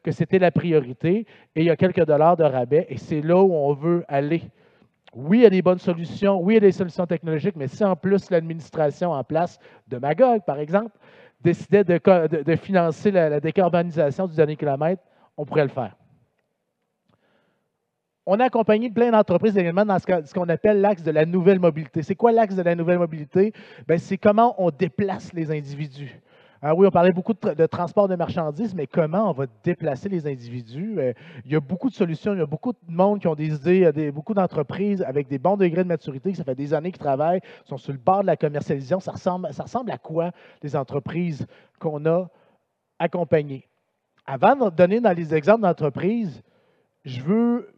que c'était la priorité et il y a quelques dollars de rabais et c'est là où on veut aller. Oui, il y a des bonnes solutions. Oui, il y a des solutions technologiques, mais si en plus l'administration en place de Magog, par exemple, décidait de financer la décarbonisation du dernier kilomètre, on pourrait le faire. On a accompagné plein d'entreprises également dans ce qu'on appelle l'axe de la nouvelle mobilité. C'est quoi l'axe de la nouvelle mobilité? C'est comment on déplace les individus. Oui, on parlait beaucoup de transport de marchandises, mais comment on va déplacer les individus? Il y a beaucoup de solutions, il y a beaucoup de monde qui ont des idées, beaucoup d'entreprises avec des bons degrés de maturité, ça fait des années qu'ils travaillent, sont sur le bord de la commercialisation. Ça ressemble à quoi, les entreprises qu'on a accompagnées? Avant de donner dans les exemples d'entreprises, je veux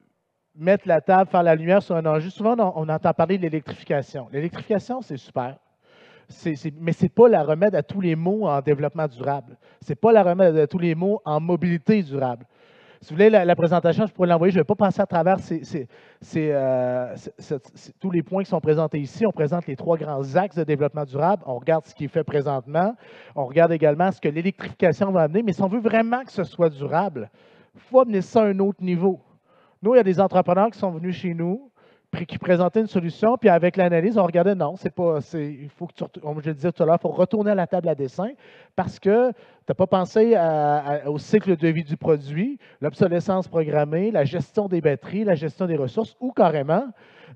mettre la table, faire la lumière sur un enjeu. Souvent, on entend parler de l'électrification. L'électrification, c'est super. Mais ce n'est pas la remède à tous les maux en développement durable. Ce n'est pas la remède à tous les maux en mobilité durable. Si vous voulez la présentation, je pourrais l'envoyer. Je ne vais pas passer à travers tous les points qui sont présentés ici. On présente les 3 grands axes de développement durable. On regarde ce qui est fait présentement. On regarde également ce que l'électrification va amener. Mais si on veut vraiment que ce soit durable, il faut amener ça à un autre niveau. Nous, il y a des entrepreneurs qui sont venus chez nous, qui présentaient une solution, puis avec l'analyse, on regardait, non, c'est pas, il faut que comme je le disais tout à l'heure, il faut retourner à la table à dessin parce que tu n'as pas pensé au cycle de vie du produit, l'obsolescence programmée, la gestion des batteries, la gestion des ressources, ou carrément,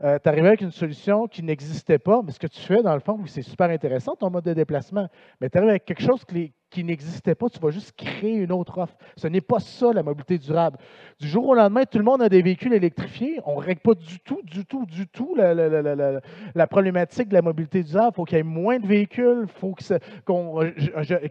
tu arrivais avec une solution qui n'existait pas, mais ce que tu fais, dans le fond, c'est super intéressant, ton mode de déplacement, mais tu arrives avec quelque chose qui n'existait pas, tu vas juste créer une autre offre. Ce n'est pas ça, la mobilité durable. Du jour au lendemain, tout le monde a des véhicules électrifiés. On ne règle pas du tout la problématique de la mobilité durable. Il faut qu'il y ait moins de véhicules, il faut que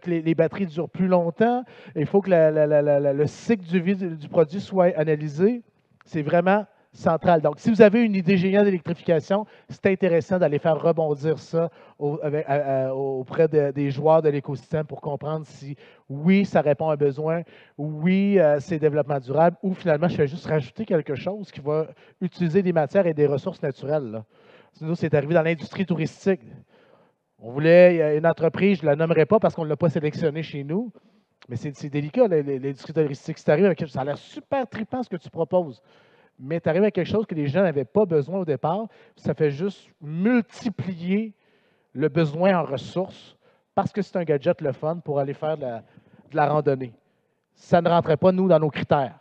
les batteries durent plus longtemps, il faut que le cycle de vie du produit soit analysé. C'est vraiment central. Donc, si vous avez une idée géniale d'électrification, c'est intéressant d'aller faire rebondir ça auprès des joueurs de l'écosystème pour comprendre si, oui, ça répond à un besoin, oui, c'est développement durable, ou finalement, je fais juste rajouter quelque chose qui va utiliser des matières et des ressources naturelles. Là. Sinon, c'est arrivé dans l'industrie touristique. On voulait une entreprise, je ne la nommerai pas parce qu'on ne l'a pas sélectionnée chez nous, mais c'est délicat, l'industrie touristique. Si tu arrives avec ça a l'air super trippant ce que tu proposes. Mais tu arrives à quelque chose que les gens n'avaient pas besoin au départ, ça fait juste multiplier le besoin en ressources parce que c'est un gadget le fun pour aller faire de la randonnée. Ça ne rentrait pas, nous, dans nos critères.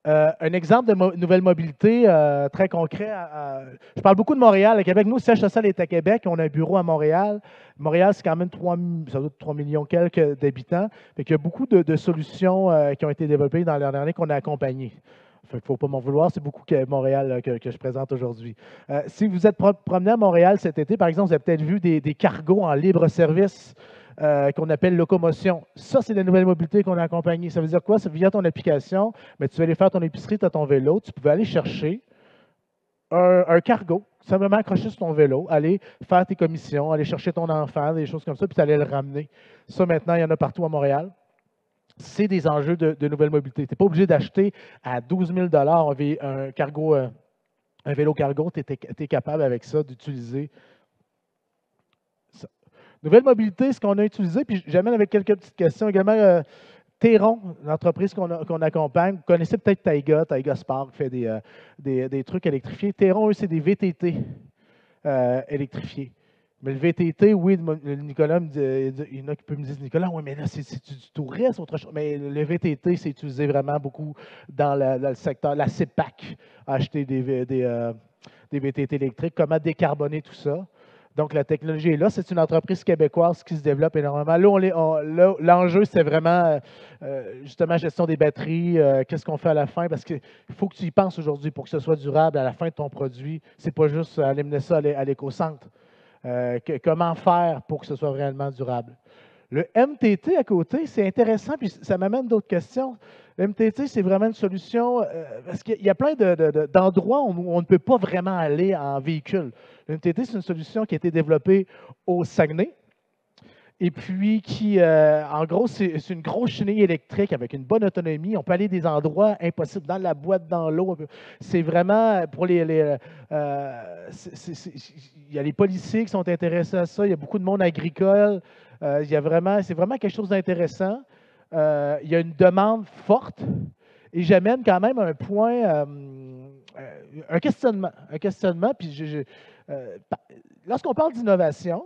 Un exemple de nouvelle mobilité très concret. Je parle beaucoup de Montréal. À Québec, nous, le siège social est à Québec. On a un bureau à Montréal. Montréal, c'est quand même 3 millions quelques d'habitants. Il y a beaucoup de solutions qui ont été développées dans l'année dernière qu'on a accompagnées. Il ne faut pas m'en vouloir, c'est beaucoup Montréal que je présente aujourd'hui. Si vous êtes promené à Montréal cet été, par exemple, vous avez peut-être vu des cargos en libre service qu'on appelle locomotion. Ça, c'est la nouvelle mobilité qu'on a accompagnée. Ça veut dire quoi? C'est via ton application, mais tu vas aller faire ton épicerie, tu as ton vélo, tu pouvais aller chercher un cargo, simplement accrocher sur ton vélo, aller faire tes commissions, aller chercher ton enfant, des choses comme ça, puis tu allais le ramener. Ça, maintenant, il y en a partout à Montréal. C'est des enjeux de nouvelle mobilité. Tu n'es pas obligé d'acheter à 12 000 un cargo, un vélo cargo. Tu es capable avec ça d'utiliser ça. Nouvelle mobilité, ce qu'on a utilisé, puis j'amène avec quelques petites questions également. Théron, l'entreprise qu'on accompagne, vous connaissez peut-être Taiga Spark fait des trucs électrifiés. Théron, eux, c'est des VTT électrifiés. Mais le VTT, oui, Nicolas, il y en a qui peuvent me dire, Nicolas, oui, mais là, c'est du tourisme, autre chose. Mais le VTT, c'est utilisé vraiment beaucoup dans le secteur. La CEPAC a acheté des VTT électriques. Comment décarboner tout ça? Donc, la technologie est là. C'est une entreprise québécoise qui se développe énormément. Là, l'enjeu, c'est vraiment, justement, gestion des batteries. Qu'est-ce qu'on fait à la fin? Parce qu'il faut que tu y penses aujourd'hui pour que ce soit durable à la fin de ton produit. Ce n'est pas juste aller mener ça à l'éco-centre. Comment faire pour que ce soit réellement durable? Le MTT à côté, c'est intéressant, puis ça m'amène d'autres questions. Le MTT, c'est vraiment une solution, parce qu'il y a plein d'endroits où on ne peut pas vraiment aller en véhicule. Le MTT, c'est une solution qui a été développée au Saguenay, et puis qui, en gros, c'est une grosse chenille électrique avec une bonne autonomie. On peut aller des endroits impossibles, dans la boîte, dans l'eau. C'est vraiment pour il y a les policiers qui sont intéressés à ça. Il y a beaucoup de monde agricole. C'est vraiment quelque chose d'intéressant. Il y a une demande forte. Et j'amène quand même un point, un questionnement. Puis lorsqu'on parle d'innovation,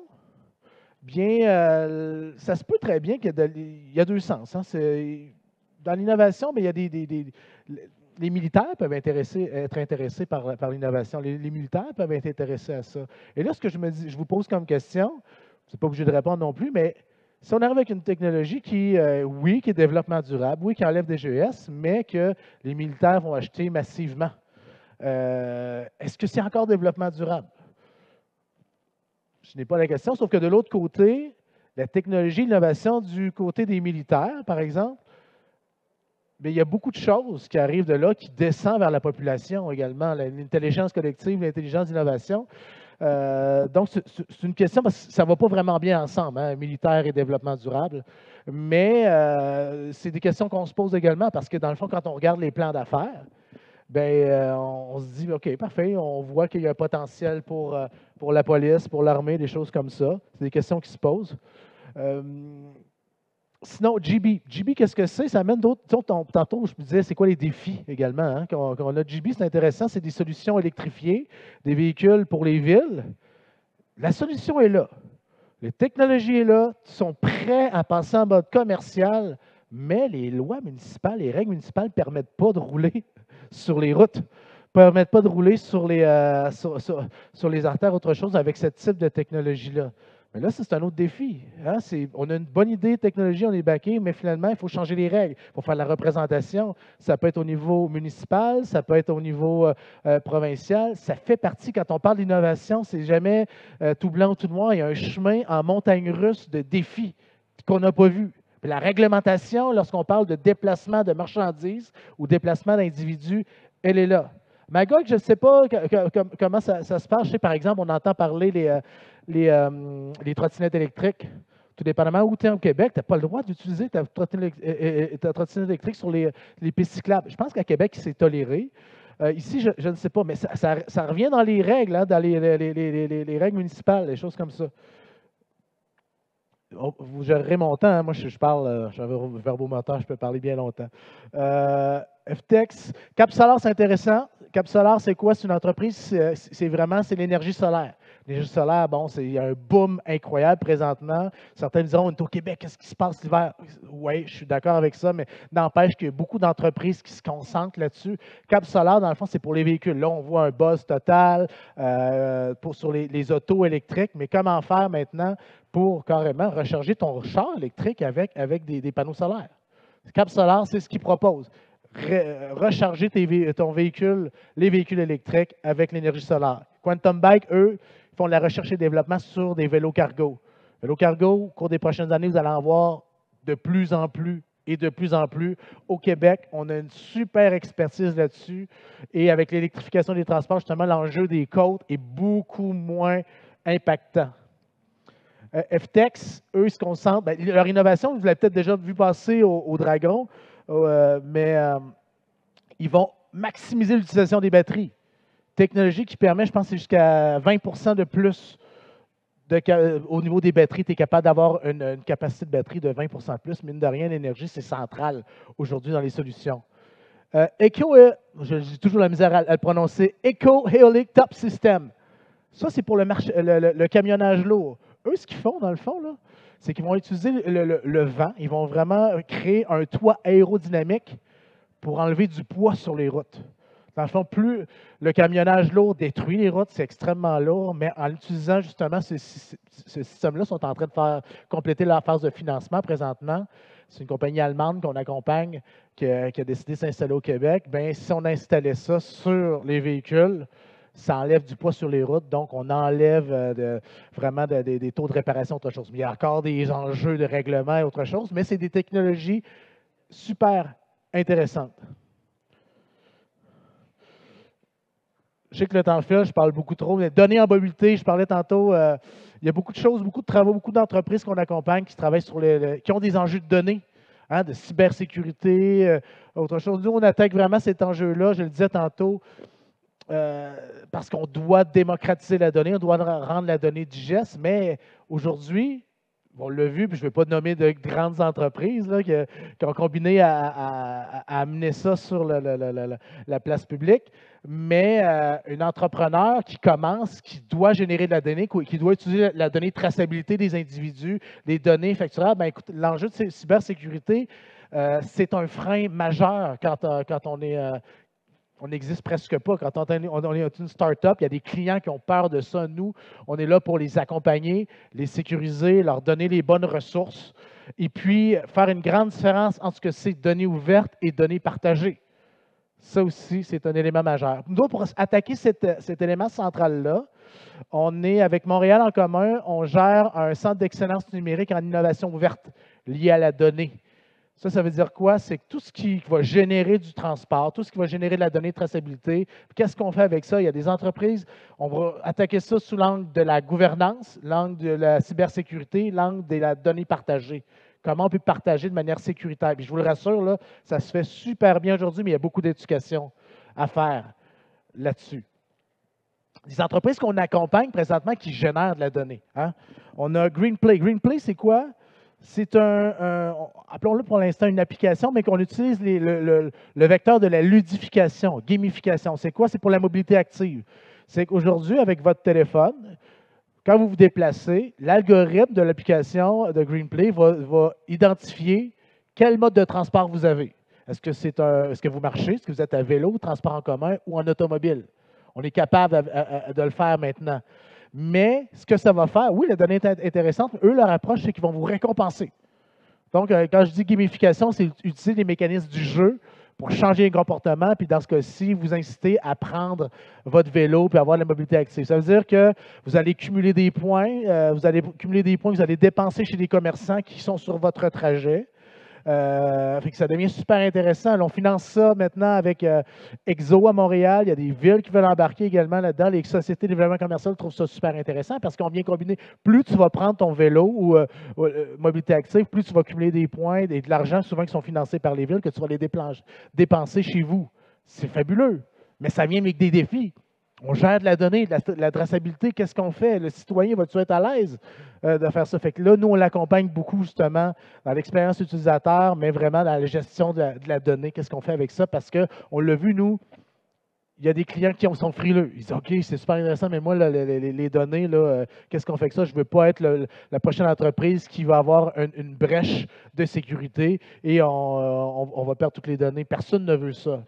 bien, ça se peut très bien qu'il y a deux sens. Hein. Dans l'innovation, mais il y a les militaires peuvent être intéressés par l'innovation. Les militaires peuvent être intéressés à ça. Et là, ce que je vous pose comme question, vous n'êtes pas obligé de répondre non plus, mais si on arrive avec une technologie qui, oui, qui est développement durable, oui, qui enlève des GES, mais que les militaires vont acheter massivement, est-ce que c'est encore développement durable? Je n'ai pas la question, sauf que de l'autre côté, la technologie, l'innovation du côté des militaires, par exemple, bien, il y a beaucoup de choses qui arrivent de là, qui descendent vers la population également, l'intelligence collective, l'intelligence d'innovation. Donc, c'est une question parce que ça ne va pas vraiment bien ensemble, hein, militaire et développement durable. Mais c'est des questions qu'on se pose également parce que, dans le fond, quand on regarde les plans d'affaires, bien, on se dit, OK, parfait, on voit qu'il y a un potentiel pour la police, pour l'armée, des choses comme ça. C'est des questions qui se posent. Sinon, GB, qu'est-ce que c'est? Ça amène d'autres. Tantôt, je me disais, c'est quoi les défis également hein, qu'on a. GB, c'est intéressant, c'est des solutions électrifiées, des véhicules pour les villes. La solution est là. Les technologies sont là, sont prêts à passer en mode commercial, mais les lois municipales, les règles municipales ne permettent pas de rouler sur les routes, ne permettent pas de rouler sur les artères, autre chose, avec ce type de technologie-là. Mais là, c'est un autre défi. Hein? On a une bonne idée de technologie, on est backé, mais finalement, il faut changer les règles. Il faut faire la représentation. Ça peut être au niveau municipal, ça peut être au niveau provincial. Ça fait partie, quand on parle d'innovation, c'est jamais tout blanc ou tout noir. Il y a un chemin en montagne russe de défis qu'on n'a pas vu. Puis la réglementation, lorsqu'on parle de déplacement de marchandises ou déplacement d'individus, elle est là. Magog, je ne sais pas comment ça se passe. Je sais, par exemple, on entend parler les trottinettes électriques. Tout dépendamment où tu es au Québec, tu n'as pas le droit d'utiliser ta trottinette électrique sur les pistes cyclables. Je pense qu'à Québec, c'est toléré. Ici, je ne sais pas, mais ça revient dans les règles, hein, dans les règles municipales, des choses comme ça. Vous gérerez mon temps. Hein? Moi, je parle, j'ai un verbomoteur, je peux parler bien longtemps. FTEX, Cap Solar, c'est intéressant. Cap Solar, c'est quoi? C'est une entreprise, c'est l'énergie solaire. L'énergie solaire, bon, il y a un boom incroyable présentement. Certains diront, on est au Québec, qu'est-ce qui se passe l'hiver? Oui, je suis d'accord avec ça, mais n'empêche qu'il y a beaucoup d'entreprises qui se concentrent là-dessus. Cap solaire, dans le fond, c'est pour les véhicules. Là, on voit un buzz total sur les autos électriques, mais comment faire maintenant pour carrément recharger ton char électrique avec des panneaux solaires? Cap solaire, c'est ce qu'il propose. Recharger ton véhicule, les véhicules électriques avec l'énergie solaire. Quantum Bike, eux, font de la recherche et développement sur des vélos cargo. Vélos cargo, au cours des prochaines années, vous allez en voir de plus en plus et de plus en plus. Au Québec, on a une super expertise là-dessus. Et avec l'électrification des transports, justement, l'enjeu des côtes est beaucoup moins impactant. FTEX, eux, se concentrent. Bien, leur innovation, vous l'avez peut-être déjà vu passer au Dragon, mais ils vont maximiser l'utilisation des batteries. Technologie qui permet, je pense, c'est jusqu'à 20 de plus au niveau des batteries. Tu es capable d'avoir une capacité de batterie de 20 de plus. Mine de rien, l'énergie, c'est central aujourd'hui dans les solutions. J'ai toujours la misère à le prononcer, Eco Aeolic Top System. Ça, c'est pour le camionnage lourd. Eux, ce qu'ils font, dans le fond, c'est qu'ils vont utiliser le vent. Ils vont vraiment créer un toit aérodynamique pour enlever du poids sur les routes. Dans le fond, plus le camionnage lourd détruit les routes, c'est extrêmement lourd, mais en utilisant justement ce système-là, ils sont en train de compléter leur phase de financement présentement. C'est une compagnie allemande qu'on accompagne qui a décidé de s'installer au Québec. Bien, si on installait ça sur les véhicules, ça enlève du poids sur les routes, donc on enlève vraiment des taux de réparation, autre chose. Mais il y a encore des enjeux de règlement et autre chose, mais c'est des technologies super intéressantes. Je sais que le temps file, je parle beaucoup trop. Mais données en mobilité, je parlais tantôt, il y a beaucoup de choses, beaucoup de travaux, beaucoup d'entreprises qu'on accompagne qui travaillent qui ont des enjeux de données, hein, de cybersécurité, autre chose. Nous, on attaque vraiment cet enjeu-là, je le disais tantôt, parce qu'on doit démocratiser la donnée, on doit rendre la donnée digeste, mais aujourd'hui, on l'a vu, puis je ne vais pas nommer de grandes entreprises là, qui ont combiné à amener ça sur la place publique, mais un entrepreneur qui commence, qui doit générer de la donnée, qui doit utiliser la donnée de traçabilité des individus, des données facturables, bien, écoute, l'enjeu de cybersécurité, c'est un frein majeur quand on n'existe presque pas. Quand on est une start-up, il y a des clients qui ont peur de ça. Nous, on est là pour les accompagner, les sécuriser, leur donner les bonnes ressources et puis faire une grande différence entre ce que c'est données ouvertes et données partagées. Ça aussi, c'est un élément majeur. Nous, pour attaquer cet élément central-là, on est avec Montréal en commun, on gère un centre d'excellence numérique en innovation ouverte lié à la donnée. Ça veut dire quoi? C'est que tout ce qui va générer du transport, tout ce qui va générer de la donnée de traçabilité, qu'est-ce qu'on fait avec ça? Il y a des entreprises, on va attaquer ça sous l'angle de la gouvernance, l'angle de la cybersécurité, l'angle de la donnée partagée. Comment on peut partager de manière sécuritaire? Puis je vous le rassure, là, ça se fait super bien aujourd'hui, mais il y a beaucoup d'éducation à faire là-dessus. Des entreprises qu'on accompagne présentement qui génèrent de la donnée. Hein? On a GreenPlay. GreenPlay, c'est quoi? C'est appelons-le pour l'instant une application, mais qu'on utilise le vecteur de la ludification, gamification. C'est quoi? C'est pour la mobilité active. C'est qu'aujourd'hui, avec votre téléphone, quand vous vous déplacez, l'algorithme de l'application de GreenPlay va identifier quel mode de transport vous avez. Est-ce que vous marchez? Est-ce que vous êtes à vélo, transport en commun ou en automobile? On est capable de le faire maintenant. Mais ce que ça va faire, oui, la donnée est intéressante. Eux, leur approche, c'est qu'ils vont vous récompenser. Donc, quand je dis gamification, c'est utiliser les mécanismes du jeu pour changer un comportement, puis dans ce cas-ci, vous inciter à prendre votre vélo puis avoir la mobilité active. Ça veut dire que vous allez cumuler des points, que vous allez dépenser chez des commerçants qui sont sur votre trajet. Fait que ça devient super intéressant. Alors, on finance ça maintenant avec Exo à Montréal. Il y a des villes qui veulent embarquer également là-dedans. Les sociétés de développement commercial trouvent ça super intéressant parce qu'on vient combiner. Plus tu vas prendre ton vélo ou mobilité active, plus tu vas cumuler des points et de l'argent souvent qui sont financés par les villes que tu vas les dépenser chez vous. C'est fabuleux, mais ça vient avec des défis. On gère de la donnée, de la traçabilité. Qu'est-ce qu'on fait? Le citoyen va-tu être à l'aise de faire ça? Fait que là, nous, on l'accompagne beaucoup justement dans l'expérience utilisateur, mais vraiment dans la gestion de la donnée. Qu'est-ce qu'on fait avec ça? Parce qu'on l'a vu, nous, il y a des clients qui sont frileux. Ils disent, OK, c'est super intéressant, mais moi, là, les données, qu'est-ce qu'on fait avec ça? Je ne veux pas être la prochaine entreprise qui va avoir une brèche de sécurité et on va perdre toutes les données. Personne ne veut ça.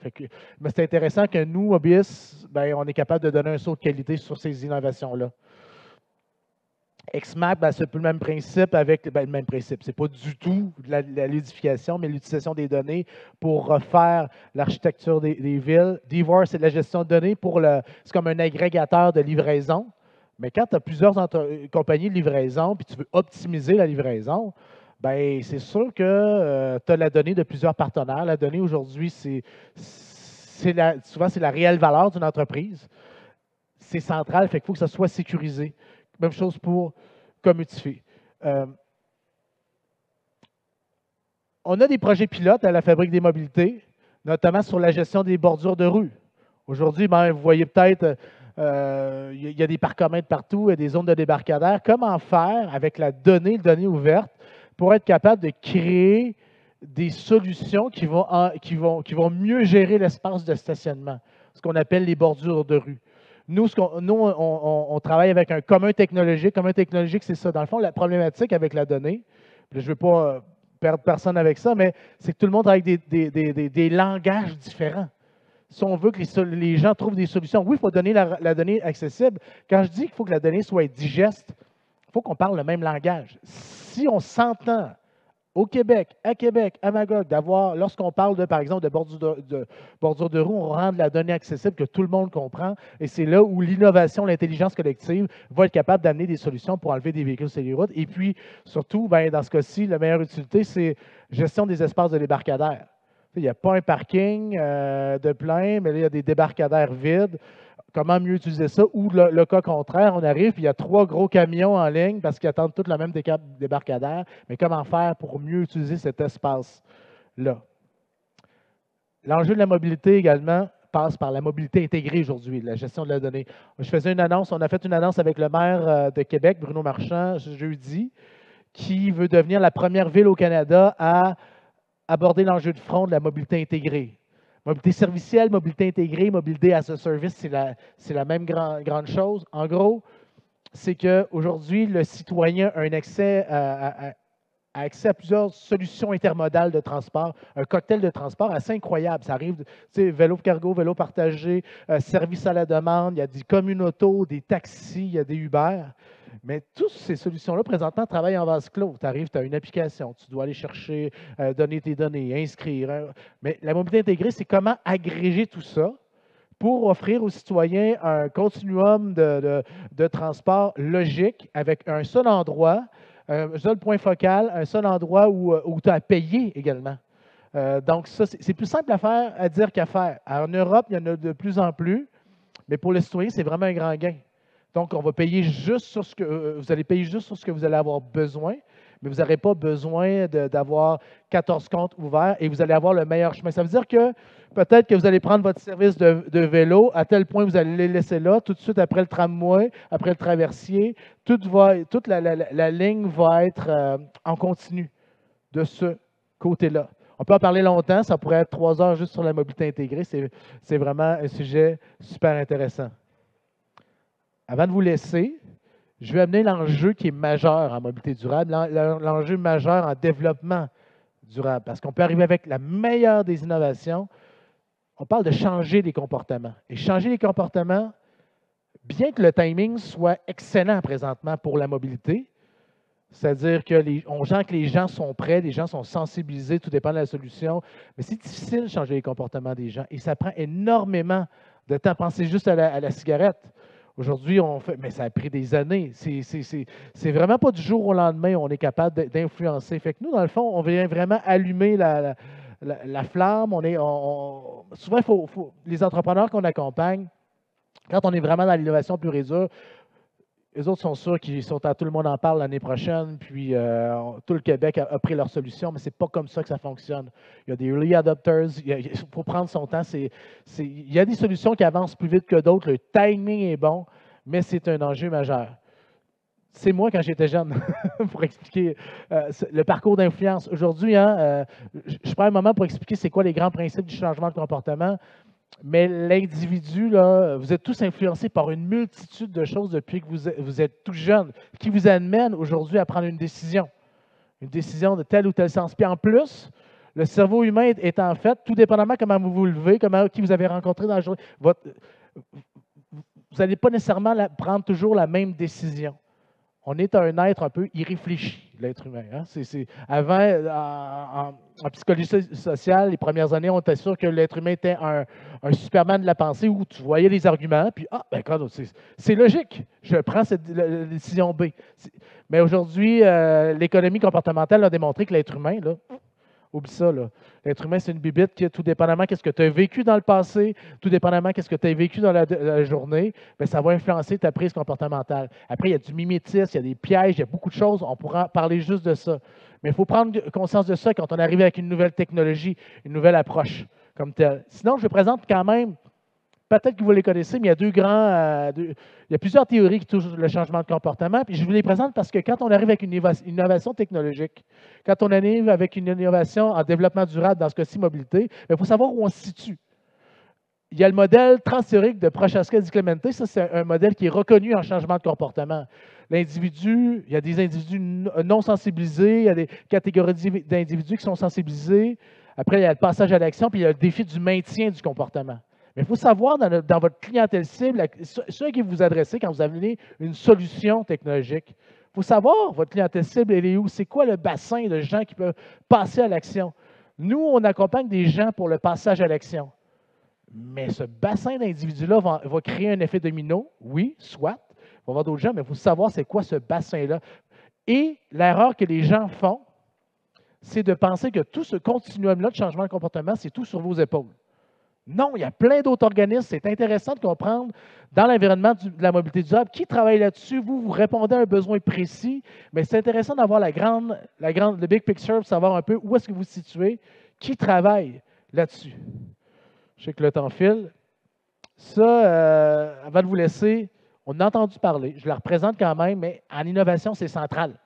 Mais c'est intéressant que nous, Mobius, ben, on est capable de donner un saut de qualité sur ces innovations-là. XMAP, ben, c'est un peu le même principe avec le même principe. Ce n'est pas du tout la ludification, mais l'utilisation des données pour refaire l'architecture des villes. DVAR, c'est de la gestion de données c'est comme un agrégateur de livraison. Mais quand tu as plusieurs compagnies de livraison puis tu veux optimiser la livraison, ben c'est sûr que tu as la donnée de plusieurs partenaires. La donnée aujourd'hui, souvent c'est la réelle valeur d'une entreprise. C'est central, fait qu'il faut que ça soit sécurisé. Même chose pour Commutify. On a des projets pilotes à la Fabrique des mobilités, notamment sur la gestion des bordures de rue. Aujourd'hui, ben, vous voyez peut-être, il y a des parcomètres partout, il y a des zones de débarcadère. Comment faire avec la donnée ouverte pour être capable de créer des solutions qui vont mieux gérer l'espace de stationnement, ce qu'on appelle les bordures de rue. Nous, on travaille avec un commun technologique. Commun technologique, c'est ça. Dans le fond, la problématique avec la donnée, je ne veux pas perdre personne avec ça, mais c'est que tout le monde travaille avec des langages différents. Si on veut que les gens trouvent des solutions, oui, il faut donner la donnée accessible. Quand je dis qu'il faut que la donnée soit digeste, il faut qu'on parle le même langage. Si on s'entend au Québec, à Magog, lorsqu'on parle, par exemple, de bordure de rue, on rend la donnée accessible que tout le monde comprend. Et c'est là où l'innovation, l'intelligence collective va être capable d'amener des solutions pour enlever des véhicules sur les routes. Et puis, surtout, ben, dans ce cas-ci, la meilleure utilité, c'est gestion des espaces de débarcadère. Il n'y a pas un parking de plein, mais là, il y a des débarcadères vides. Comment mieux utiliser ça? Ou le cas contraire, on arrive, il y a 3 gros camions en ligne parce qu'ils attendent tous le même débarcadère. Mais comment faire pour mieux utiliser cet espace-là? L'enjeu de la mobilité également passe par la mobilité intégrée aujourd'hui, la gestion de la donnée. Je faisais une annonce, on a fait une annonce avec le maire de Québec, Bruno Marchand, jeudi, qui veut devenir la première ville au Canada à aborder l'enjeu de front de la mobilité intégrée. Mobilité servicielle, mobilité intégrée, mobilité as a service, c'est la même grande chose. En gros, c'est qu'aujourd'hui, le citoyen a un accès à plusieurs solutions intermodales de transport, un cocktail de transport assez incroyable. Ça arrive, tu sais, vélo cargo, vélo partagé, service à la demande, il y a des communautos, des taxis, il y a des Uber. Mais toutes ces solutions-là, présentement, travaillent en vase clos. Tu arrives, tu as une application, tu dois aller chercher, donner tes données, inscrire. Mais la mobilité intégrée, c'est comment agréger tout ça pour offrir aux citoyens un continuum de transport logique avec un seul endroit, un seul point focal, un seul endroit où tu as à payer également. Donc, ça, c'est plus simple à dire qu'à faire. En Europe, il y en a de plus en plus, mais pour le citoyen, c'est vraiment un grand gain. Donc, on va payer juste sur vous allez payer juste sur ce que vous allez avoir besoin, mais vous n'aurez pas besoin d'avoir 14 comptes ouverts et vous allez avoir le meilleur chemin. Ça veut dire que peut-être que vous allez prendre votre service de vélo, à tel point vous allez le laisser là, tout de suite après le tramway, après le traversier, toute la ligne va être en continu de ce côté-là. On peut en parler longtemps, ça pourrait être 3 heures juste sur la mobilité intégrée. C'est vraiment un sujet super intéressant. Avant de vous laisser, je vais amener l'enjeu qui est majeur en mobilité durable, l'enjeu majeur en développement durable, parce qu'on peut arriver avec la meilleure des innovations. On parle de changer les comportements. Et changer les comportements, bien que le timing soit excellent présentement pour la mobilité, c'est-à-dire qu'on sent que les gens sont prêts, les gens sont sensibilisés, tout dépend de la solution, mais c'est difficile de changer les comportements des gens et ça prend énormément de temps. Pensez juste à la cigarette. Aujourd'hui, mais ça a pris des années. C'est vraiment pas du jour au lendemain où on est capable d'influencer. Fait que nous, dans le fond, on vient vraiment allumer la flamme. Souvent, les entrepreneurs qu'on accompagne, quand on est vraiment dans l'innovation pure et dure, les autres sont sûrs qu'ils sont à tout le monde en parle l'année prochaine, puis tout le Québec a pris leur solution, mais ce n'est pas comme ça que ça fonctionne. Il y a des early adopters, il faut prendre son temps. Il y a des solutions qui avancent plus vite que d'autres, le timing est bon, mais c'est un enjeu majeur. C'est moi quand j'étais jeune, pour expliquer le parcours d'influence. Aujourd'hui, je prends un moment pour expliquer c'est quoi les grands principes du changement de comportement. Mais l'individu, là, vous êtes tous influencés par une multitude de choses depuis que vous êtes tout jeune, qui vous amènent aujourd'hui à prendre une décision de tel ou tel sens. Puis en plus, le cerveau humain est en fait, tout dépendamment comment vous vous levez, qui vous avez rencontré dans la journée, vous n'allez pas nécessairement prendre toujours la même décision. On est un être un peu irréfléchi, l'être humain. Hein? Avant, en psychologie sociale, les premières années, on était sûr que l'être humain était un Superman de la pensée où tu voyais les arguments, puis ben, c'est logique, je prends la décision B. Mais aujourd'hui, l'économie comportementale a démontré que l'être humain, là, oublie ça, là. L'être humain, c'est une bibite qui, tout dépendamment de ce que tu as vécu dans le passé, tout dépendamment de ce que tu as vécu dans la journée, bien, ça va influencer ta prise comportementale. Après, il y a du mimétisme, il y a des pièges, il y a beaucoup de choses. On pourra parler juste de ça. Mais il faut prendre conscience de ça quand on arrive avec une nouvelle technologie, une nouvelle approche comme telle. Sinon, je présente quand même, peut-être que vous les connaissez, mais il y a il y a plusieurs théories qui touchent le changement de comportement. Puis je vous les présente parce que quand on arrive avec une innovation technologique, quand on arrive avec une innovation en développement durable, dans ce cas-ci mobilité, il faut savoir où on se situe. Il y a le modèle transthéorique de Prochaska Di Clemente. Ça, c'est un modèle qui est reconnu en changement de comportement. L'individu, il y a des individus non sensibilisés, il y a des catégories d'individus qui sont sensibilisés. Après, il y a le passage à l'action, puis il y a le défi du maintien du comportement. Mais il faut savoir dans votre clientèle cible, ceux à qui vous vous adressez quand vous avez une solution technologique, il faut savoir votre clientèle cible, elle est où? C'est quoi le bassin de gens qui peuvent passer à l'action? Nous, on accompagne des gens pour le passage à l'action. Mais ce bassin d'individus-là va créer un effet domino, oui, soit. Il va y avoir d'autres gens, mais il faut savoir c'est quoi ce bassin-là. Et l'erreur que les gens font, c'est de penser que tout ce continuum-là de changement de comportement, c'est tout sur vos épaules. Non, il y a plein d'autres organismes. C'est intéressant de comprendre dans l'environnement de la mobilité durable qui travaille là-dessus. Vous répondez à un besoin précis, mais c'est intéressant d'avoir le big picture pour savoir un peu où est-ce que vous vous situez, qui travaille là-dessus. Je sais que le temps file. Ça, avant de vous laisser, on a entendu parler, je la représente quand même, mais en innovation, c'est central.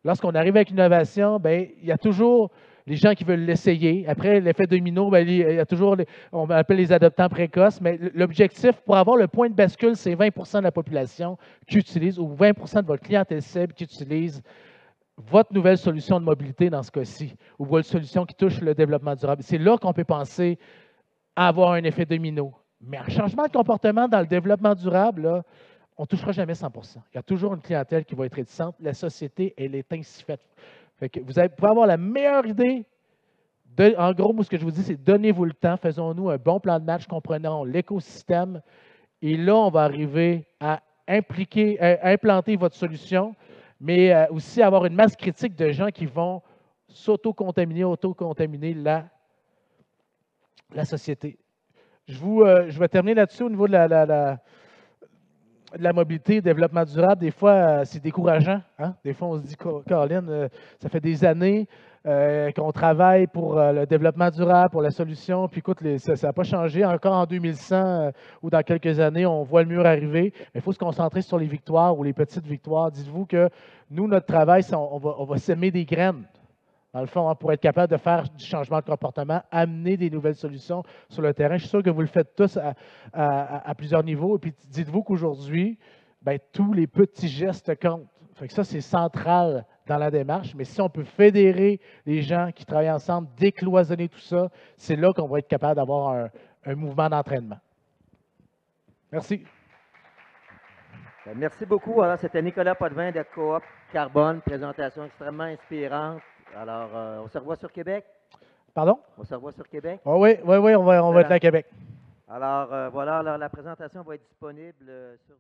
Lorsqu'on arrive avec une innovation, bien, il y a toujours les gens qui veulent l'essayer. Après, l'effet domino, bien, il y a toujours, on appelle les adoptants précoces, mais l'objectif, pour avoir le point de bascule, c'est 20 de la population qui utilise, ou 20 de votre clientèle cible qui utilise votre nouvelle solution de mobilité dans ce cas-ci, ou votre solution qui touche le développement durable. C'est là qu'on peut penser à avoir un effet domino. Mais un changement de comportement dans le développement durable, là, on ne touchera jamais 100 %. Il y a toujours une clientèle qui va être réticente. La société, elle est ainsi faite. Fait que vous pouvez avoir la meilleure idée. En gros, moi, ce que je vous dis, c'est donnez-vous le temps. Faisons-nous un bon plan de match, comprenons l'écosystème. Et là, on va arriver à implanter votre solution, mais aussi avoir une masse critique de gens qui vont auto-contaminer la société. Je vais terminer là-dessus au niveau de la mobilité, développement durable. Des fois, c'est décourageant. Hein? Des fois, on se dit, Caroline, ça fait des années qu'on travaille pour le développement durable, pour la solution, puis écoute, ça n'a pas changé. Encore en 2100 ou dans quelques années, on voit le mur arriver. Mais il faut se concentrer sur les victoires ou les petites victoires. Dites-vous que nous, notre travail, on va s'aimer des graines. Dans le fond, pour être capable de faire du changement de comportement, amener des nouvelles solutions sur le terrain. Je suis sûr que vous le faites tous à plusieurs niveaux. Et puis, dites-vous qu'aujourd'hui, bien, tous les petits gestes comptent. Fait que ça, c'est central dans la démarche. Mais si on peut fédérer les gens qui travaillent ensemble, décloisonner tout ça, c'est là qu'on va être capable d'avoir un mouvement d'entraînement. Merci. Merci beaucoup. Alors, c'était Nicolas Potvin de Coop Carbone, présentation extrêmement inspirante. Alors, on se revoit sur Québec? Pardon? On se revoit sur Québec? Oh oui, on va être là à Québec. Alors, voilà, alors, la présentation va être disponible sur